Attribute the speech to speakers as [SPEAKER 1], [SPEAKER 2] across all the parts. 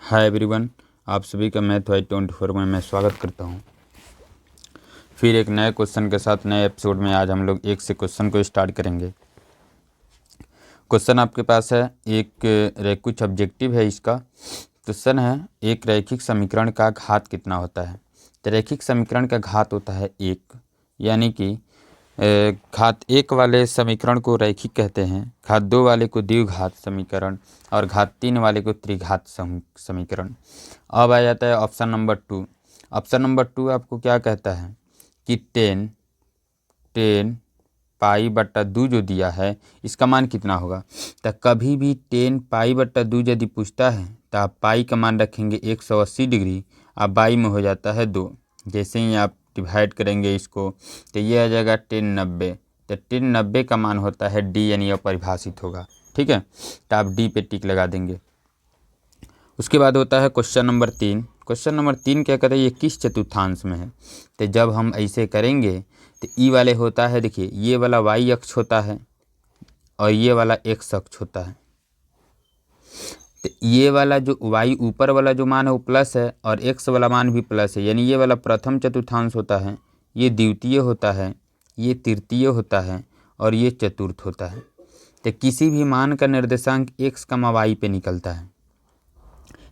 [SPEAKER 1] Hi everyone, आप सभी का मैथ वाई 24 में मैं स्वागत करता हूं। फिर एक नए क्वेश्चन के साथ नए एपिसोड में आज हम लोग एक से क्वेश्चन को स्टार्ट करेंगे। क्वेश्चन आपके पास है, कुछ ऑब्जेक्टिव है। इसका क्वेश्चन है, एक रैखिक समीकरण का घात कितना होता है। तो रैखिक समीकरण का घात होता है 1, यानी कि घात 1 वाले समीकरण को रैखिक कहते हैं, घात 2 वाले को द्विघात समीकरण और घात 3 वाले को त्रिघात समीकरण। अब आ जाता है ऑप्शन नंबर 2। ऑप्शन नंबर 2 आपको क्या कहता है कि 10 पाई बट्टा 2 जो दिया है इसका मान कितना होगा। तो कभी भी 10 पाई बट्टा 2 यदि पूछता है तो आप पाई का मान रखेंगे 180 डिग्री, अब बाई में हो जाता है 2। जैसे ही आप डिवाइड करेंगे इसको तो ये आ जाएगा 1090। तो 1090 का मान होता है डी, यानी अपरिभाषित होगा। ठीक है, तो आप डी पे टिक लगा देंगे। उसके बाद होता है क्वेश्चन नंबर 3। क्वेश्चन नंबर 3 क्या कहता है, ये किस चतुर्थांश में है। तो जब हम ऐसे करेंगे तो ई वाले होता है, देखिए ये वाला वाई अक्ष होता है और ये वाला एक्स अक्ष होता है। तो ये वाला जो वाई ऊपर वाला जो मान है वो प्लस है और एक्स वाला मान भी प्लस है, यानी ये वाला प्रथम चतुर्थांश होता है, ये द्वितीय होता है, ये तृतीय होता है और ये चतुर्थ होता है। तो किसी भी मान का निर्देशांक एक्स कमा वाई पे निकलता है।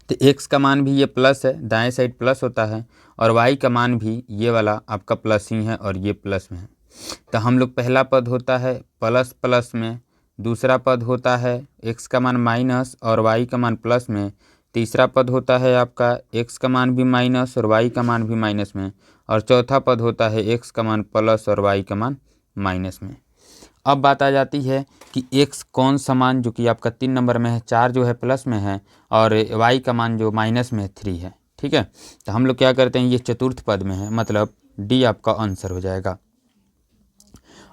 [SPEAKER 1] तो एक्स का मान भी ये प्लस है, दाएं साइड प्लस होता है, और वाई का मान भी ये वाला आपका प्लस ही है और ये प्लस में है। तो हम लोग पहला पद होता है प्लस प्लस में, दूसरा पद होता है एक्स का मान माइनस और वाई का मान प्लस में, तीसरा पद होता है आपका एक्स का मान भी माइनस और वाई का मान भी माइनस में, और चौथा पद होता है एक्स का मान प्लस और वाई का मान माइनस में। अब बात आ जाती है कि एक्स कौन सा मान जो कि आपका 3 नंबर में है, 4 जो है प्लस में है और वाई का मान जो माइनस में है 3 है। ठीक है, तो हम लोग क्या करते हैं, ये चतुर्थ पद में है, मतलब डी आपका आंसर हो जाएगा।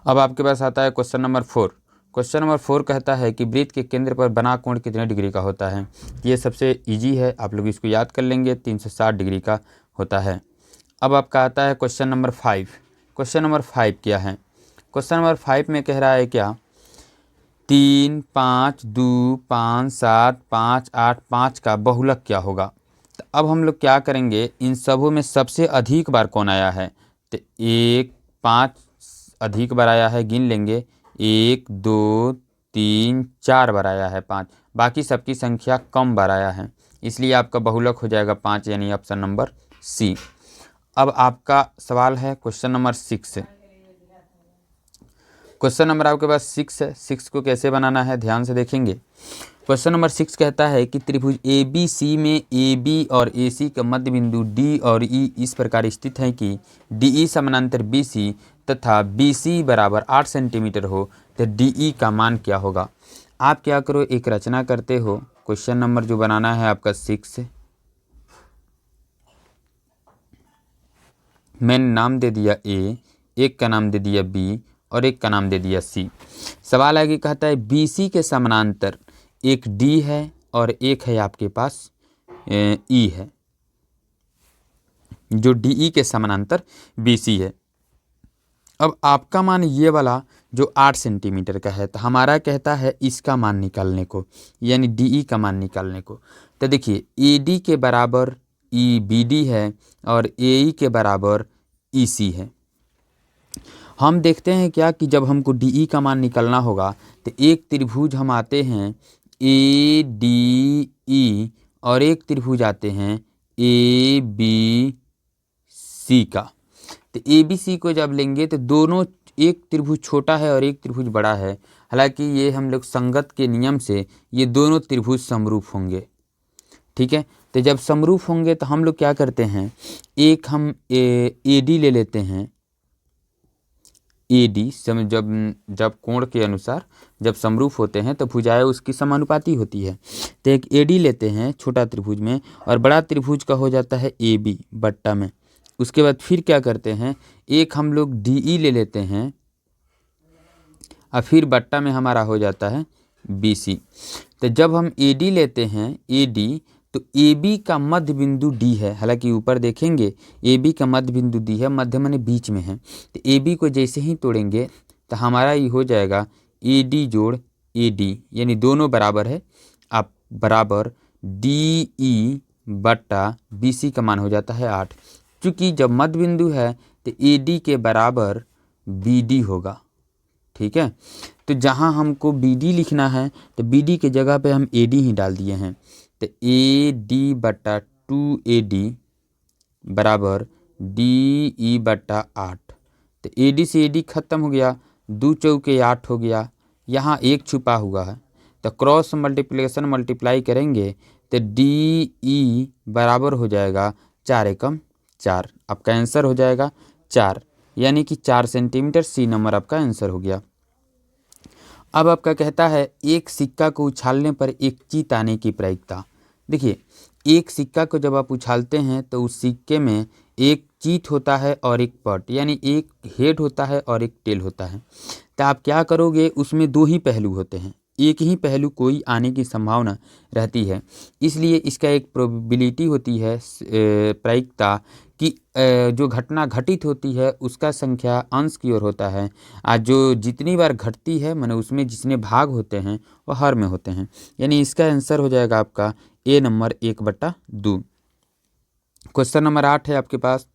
[SPEAKER 1] अब आपके पास आता है क्वेश्चन नंबर 4। क्वेश्चन नंबर 4 कहता है कि वृत्त के केंद्र पर बना कोण कितने डिग्री का होता है। ये सबसे इजी है, आप लोग इसको याद कर लेंगे, 360 डिग्री का होता है। अब आपका आता है क्वेश्चन नंबर 5। क्वेश्चन नंबर 5 क्या है, क्वेश्चन नंबर 5 में कह रहा है क्या, 3, 5, 2, 5, 7, 5, 8, 5 का बहुलक क्या होगा। तो अब हम लोग क्या करेंगे, इन सबों में सबसे अधिक बार कौन आया है। तो 1, 5 अधिक बार आया है, गिन लेंगे, 1, 2, 3, 4 बार आया है 5, बाकी सबकी संख्या कम बार आया है, इसलिए आपका बहुलक हो जाएगा 5, यानी ऑप्शन नंबर सी। अब आपका सवाल है क्वेश्चन नंबर 6। क्वेश्चन नंबर आपके पास 6 है। 6 को कैसे बनाना है ध्यान से देखेंगे। क्वेश्चन नंबर 6 कहता है कि त्रिभुज ए बी सी में ए बी और ए सी का मध्य बिंदु डी और ई इस प्रकार स्थित है कि डी ई समानांतर बी सी तथा बी सी बराबर 8 सेंटीमीटर हो, तो डी ई का मान क्या होगा। आप क्या करो, एक रचना करते हो। क्वेश्चन नंबर जो बनाना है आपका 6, मैंने नाम दे दिया ए, एक का नाम दे दिया बी और एक का नाम दे दिया सी। सवाल आगे कहता है बी सी के समानांतर एक डी है और एक है आपके पास ई है, जो डी ई के समानांतर बी सी है। अब आपका मान ये वाला जो 8 सेंटीमीटर का है, तो हमारा कहता है इसका मान निकालने को, यानी डी ई का मान निकालने को। तो देखिए ए डी के बराबर ई बी डी है और ए ई के बराबर ई सी है। हम देखते हैं क्या कि जब हमको डी ई का मान निकालना होगा तो एक त्रिभुज हम आते हैं ए डी ई और एक त्रिभुज आते हैं ए बी सी का। तो ए बी सी को जब लेंगे तो दोनों, एक त्रिभुज छोटा है और एक त्रिभुज बड़ा है, हालांकि ये हम लोग संगत के नियम से ये दोनों त्रिभुज समरूप होंगे। ठीक है, तो जब समरूप होंगे तो हम लोग क्या करते हैं, एक हम ए डी ले लेते हैं। ए डी जब कोण के अनुसार जब समरूप होते हैं तो भुजाएं उसकी समानुपाती होती है। तो एक ए डी लेते हैं छोटा त्रिभुज में और बड़ा त्रिभुज का हो जाता है ए बी बट्टा में। उसके बाद फिर क्या करते हैं, एक हम लोग डी ई ले लेते हैं और फिर बट्टा में हमारा हो जाता है बी सी। तो जब हम ए डी लेते हैं ए डी, तो ए बी का मध्य बिंदु डी है, हालांकि ऊपर देखेंगे ए बी का मध्य बिंदु डी है, मध्य माने बीच में है। तो ए बी को जैसे ही तोड़ेंगे तो हमारा ये हो जाएगा ए डी जोड़ ए डी, यानी दोनों बराबर है, आप बराबर DE बट्टा BC का मान हो जाता है 8। क्योंकि जब मध्य बिंदु है तो AD के बराबर BD होगा। ठीक है, तो जहाँ हमको BD लिखना है तो BD के जगह पे हम AD ही डाल दिए हैं। तो AD बट्टा 2AD बराबर DE बट्टा 8। तो AD से AD खत्म हो गया, 2 चौके 8 हो गया, यहाँ 1 छुपा हुआ है तो क्रॉस मल्टीप्लिकेशन मल्टीप्लाई करेंगे तो DE बराबर हो जाएगा 4 एकम 4। आपका आंसर हो जाएगा 4, यानी कि 4 सेंटीमीटर। सी नंबर आपका आंसर हो गया। अब आपका कहता है एक सिक्का को उछालने पर एक चीत आने की प्रायिकता। देखिए, एक सिक्का को जब आप उछालते हैं तो उस सिक्के में एक चीत होता है और एक पट, यानी एक हेड होता है और एक टेल होता है। तो आप क्या करोगे, उसमें 2 ही पहलू होते हैं, एक ही पहलू कोई आने की संभावना रहती है। इसलिए इसका एक प्रोबेबिलिटी होती है, प्रायिकता कि जो घटना घटित होती है उसका संख्या अंश की ओर होता है, और जो जितनी बार घटती है माने उसमें जितने भाग होते हैं वो हर में होते हैं। यानी इसका आंसर हो जाएगा आपका ए नंबर 1/2। क्वेश्चन नंबर 8 है आपके पास।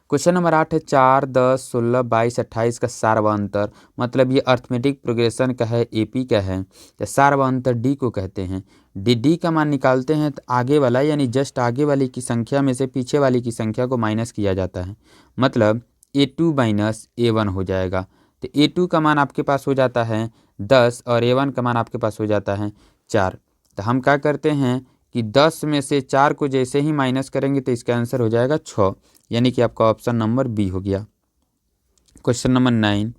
[SPEAKER 1] क्वेश्चन नंबर 8 है 4, 10, 16, 22, 28 का सारवांतर, मतलब ये अर्थमेटिक प्रोग्रेशन का है, AP का है, तो सारवांतर D को कहते हैं। D का मान निकालते हैं तो आगे वाला यानी जस्ट आगे वाली की संख्या में से पीछे वाली की संख्या को माइनस किया जाता है, मतलब A2 माइनस A1 हो जाएगा। तो A2 का मान आपके पास हो जाता है 10 और A1 का मान आपके पास हो जाता है 4। तो हम क्या करते हैं कि 10 में से 4 को जैसे ही माइनस करेंगे तो इसका आंसर हो जाएगा 6, यानी कि आपका ऑप्शन नंबर बी हो गया। Question number 9।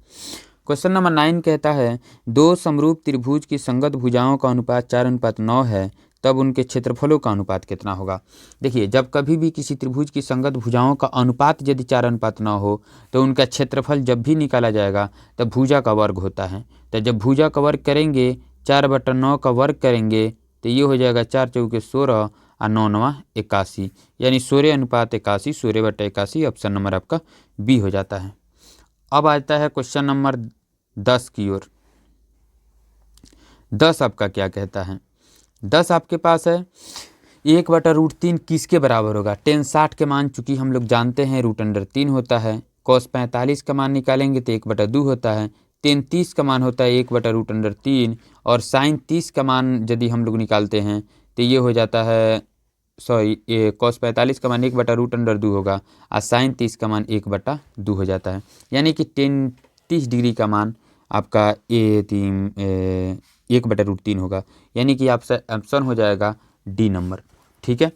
[SPEAKER 1] क्वेश्चन नंबर 9 कहता है दो समरूप त्रिभुज की संगत भुजाओं का अनुपात 4:9 है, तब उनके क्षेत्रफलों का अनुपात कितना होगा। देखिए, जब कभी भी किसी त्रिभुज की संगत भुजाओं का अनुपात यदि 4:9 हो तो उनका क्षेत्रफल जब भी निकाला जाएगा तब भुजा का वर्ग होता है। तो जब भुजा का वर्ग करेंगे, 4/9 का वर्ग करेंगे तो ये हो जाएगा 4 चौके 16 और 9 9 81, यानी 16:81, 16/81। ऑप्शन नंबर आपका बी हो जाता है। अब आता है क्वेश्चन नंबर 10 की ओर। 10 आपका क्या कहता है। 10 आपके पास है 1/√3 किसके बराबर होगा। tan 60 के मान चूंकि हम लोग जानते हैं √3 होता है। cos 45 का मान निकालेंगे तो 1/2 होता है। tan 30 का मान होता है 1/√3, और sin 30 का मान यदि हम लोग निकालते हैं तो ये हो जाता है, cos 45 का मान 1/√2 होगा और sin 30 का मान 1/2 हो जाता है, यानी कि tan 30 डिग्री का मान आपका 1/√3 होगा, यानी कि आपका ऑप्शन हो जाएगा डी नंबर। ठीक है,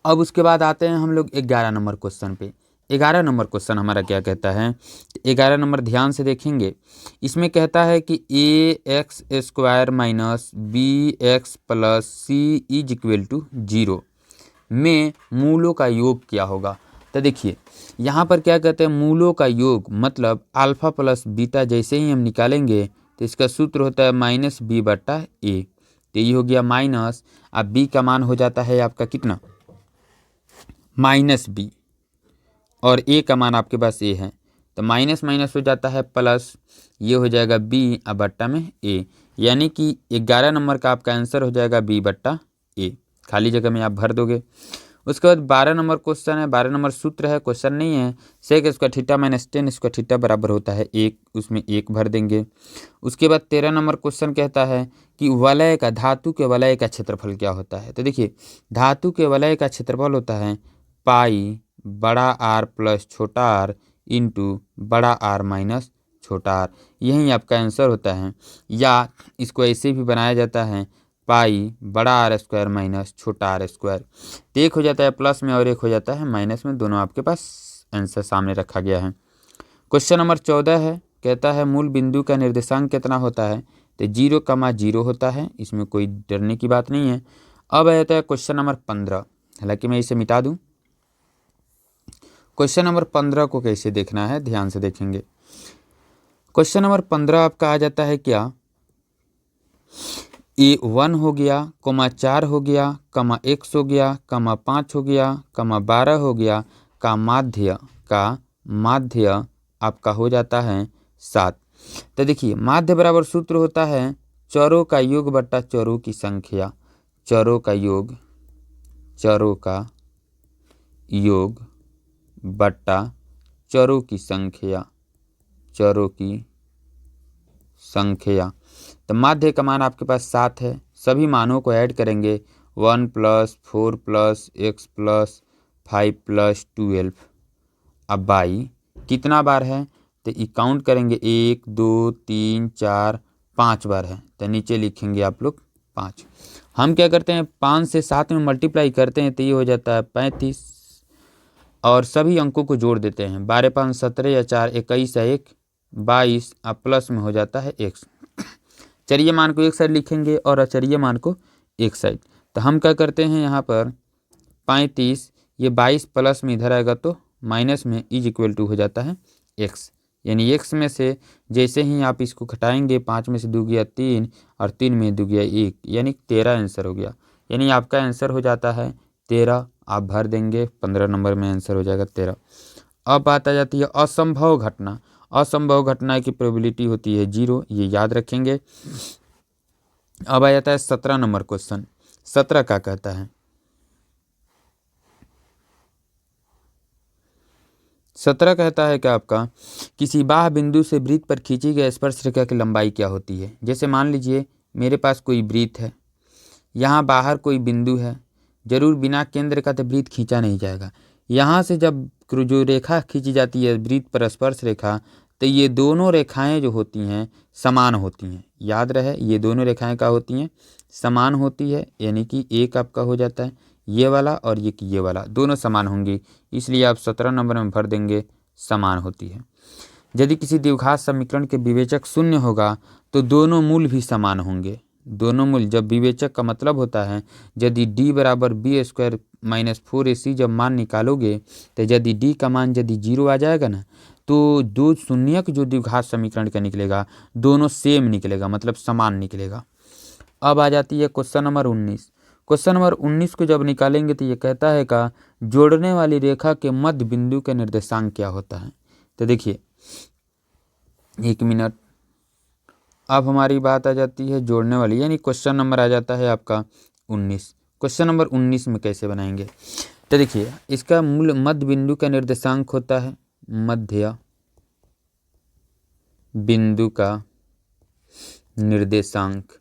[SPEAKER 1] अब उसके बाद आते हैं हम लोग 11 नंबर क्वेश्चन पे। 11 नंबर क्वेश्चन हमारा क्या कहता है। 11 नंबर ध्यान से देखेंगे, इसमें कहता है कि ax² minus bx plus c is equal to 0 में मूलों का योग क्या होगा। तो देखिए, यहाँ पर क्या कहते हैं, मूलों का योग मतलब अल्फा प्लस बीटा जैसे ही हम निकालेंगे तो इसका सूत्र होता है -b/a। तो ये हो गया माइनस, अब b का मान हो जाता है आपका कितना, -b, और a का मान आपके पास a है, तो माइनस माइनस हो जाता है प्लस, ये हो जाएगा b और बट्टा में a, यानी कि 11 नंबर का आपका आंसर हो जाएगा b/a। खाली जगह में आप भर दोगे। उसके बाद 12 नंबर क्वेश्चन है। 12 नंबर सूत्र है, क्वेश्चन नहीं है। sec² theta minus tan square theta बराबर होता है 1, उसमें 1 भर देंगे। उसके बाद 13 नंबर क्वेश्चन कहता है कि वलय का, धातु के वलय का क्षेत्रफल क्या होता है। तो देखिए, धातु के वलय का क्षेत्रफल होता है पाई बड़ा R प्लस छोटा r इंटू बड़ा R माइनस छोटा r, यही आपका आंसर होता है। या इसको ऐसे भी बनाया जाता है पाई बड़ा R² माइनस छोटा R², तो एक हो जाता है प्लस में और एक हो जाता है माइनस में, दोनों आपके पास आंसर सामने रखा गया है। क्वेश्चन नंबर 14 है, कहता है मूल बिंदु का निर्देशांक कितना होता है। तो 0,0 होता है, इसमें कोई डरने की बात नहीं है। अब आता है क्वेश्चन नंबर 15, हालांकि मैं इसे मिटा दूं। क्वेश्चन नंबर 15 को कैसे देखना है, ध्यान से देखेंगे। क्वेश्चन नंबर 15 आपका आ जाता है क्या, A1 हो गया, 4 हो गया, x हो गया, 5 हो गया, 12 हो गया, का माध्य आपका हो जाता है 7। तो देखिए, माध्य बराबर सूत्र होता है चरों का योग बट्टा चरों की संख्या। चरों का योग बट्टा चरों की संख्या। तो माध्य का मान आपके पास 7 है। सभी मानों को ऐड करेंगे 1 + 4 + x + 5 + 12। अब बाई कितना बार है तो ये काउंट करेंगे 1 2 3 4 5 बार है, तो नीचे लिखेंगे आप लोग 5। हम क्या करते हैं 5 से 7 में मल्टीप्लाई करते हैं तो ये हो जाता है 35 और सभी अंकों को जोड़ देते हैं। 12 5 17 या 4 21 या 1 22 अब प्लस में हो जाता है x। चरिय मान को एक साइड लिखेंगे और अचरिय मान को एक साइड। तो हम क्या करते हैं यहाँ पर 35 ये 22 प्लस में इधर आएगा तो माइनस में = हो जाता है x, यानी x में से जैसे ही आप इसको घटाएंगे 5 में से 2 गया 3 और 3 में 2 गया 1, यानी 13 आंसर हो गया। यानी आपका आंसर हो जाता है 13। आप भर देंगे 15 नंबर में आंसर हो जाएगा 13। अब बात आ जाती है असंभव घटना। असंभव घटना की प्रोबेबिलिटी होती है 0, ये याद रखेंगे। अब आ जाता है 17 नंबर क्वेश्चन। 17 क्या कहता है? 17 कहता है कि आपका किसी बाह्य बिंदु से वृत्त पर खींची गई स्पर्श रेखा की लंबाई क्या होती है। जैसे मान लीजिए मेरे पास कोई वृत्त है, यहाँ बाहर कोई बिंदु है, जरूर बिना केंद्र का तो वृत्त खींचा नहीं जाएगा। यहाँ से जब जो रेखा खींची जाती है वृत्त पर स्पर्श रेखा, तो ये दोनों रेखाएं जो होती हैं समान होती हैं। याद रहे ये दोनों रेखाएं क्या होती हैं? समान होती है, यानी कि एक आपका हो जाता है ये वाला और ये वाला दोनों समान होंगी, इसलिए आप 17 नंबर में भर देंगे समान होती है। यदि किसी द्विघात समीकरण के विवेचक शून्य होगा तो दोनों मूल भी समान होंगे। दोनों मूल, जब विवेचक का मतलब होता है यदि d = b² - 4ac जब मान निकालोगे तो यदि d का मान यदि 0 आ जाएगा ना तो दो शून्यक जो द्विघात समीकरण का निकलेगा दोनों सेम निकलेगा, मतलब समान निकलेगा। अब आ जाती है क्वेश्चन नंबर 19। क्वेश्चन नंबर 19 को जब निकालेंगे तो ये कहता है का जोड़ने वाली रेखा के मध्य बिंदु का निर्देशांक क्या होता है। तो देखिए 1 मिनट, अब हमारी बात आ जाती है जोड़ने वाली, यानी क्वेश्चन नंबर आ जाता है आपका 19। क्वेश्चन नंबर 19 में कैसे बनाएंगे तो देखिए इसका मूल मध्य बिंदु का निर्देशांक होता है मध्य बिंदु का निर्देशांक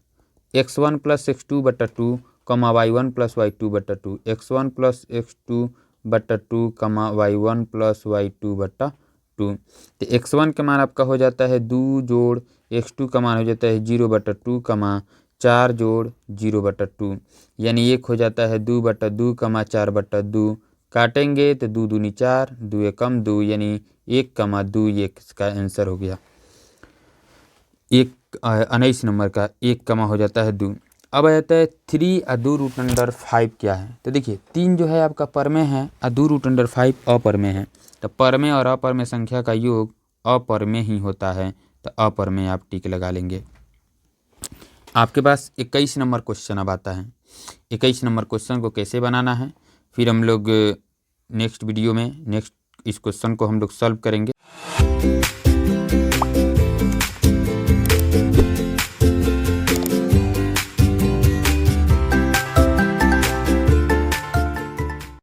[SPEAKER 1] x1 + x2/2, y1 + y2/2, x1 + x2/2, y1 + y2/2। तो x1 का मान आपका हो जाता है 2 जोड़ x2 का मान हो जाता है 0/2, 4 जोड़ 0/2, यानी 1 हो जाता है 2/2, 4/2। काटेंगे तो 2 दूनी 4, 2 एकम 2, यानी 1, 2 ये इसका आंसर हो गया। 19 नंबर का 1, हो जाता है 2। अब आ जाता है 3√5 क्या है। तो देखिए 3 जो है आपका परमेय है, 2√5 अपरमेय है। तो परमेय और अपरमेय संख्या का योग अपरमेय ही होता है, तो अपरमेय आप टिक लगा लेंगे। आपके पास 21 नंबर क्वेश्चन अब आता है। 21 नंबर क्वेश्चन को कैसे बनाना है फिर हम लोग नेक्स्ट वीडियो में इस क्वेश्चन को हम लोग सॉल्व करेंगे।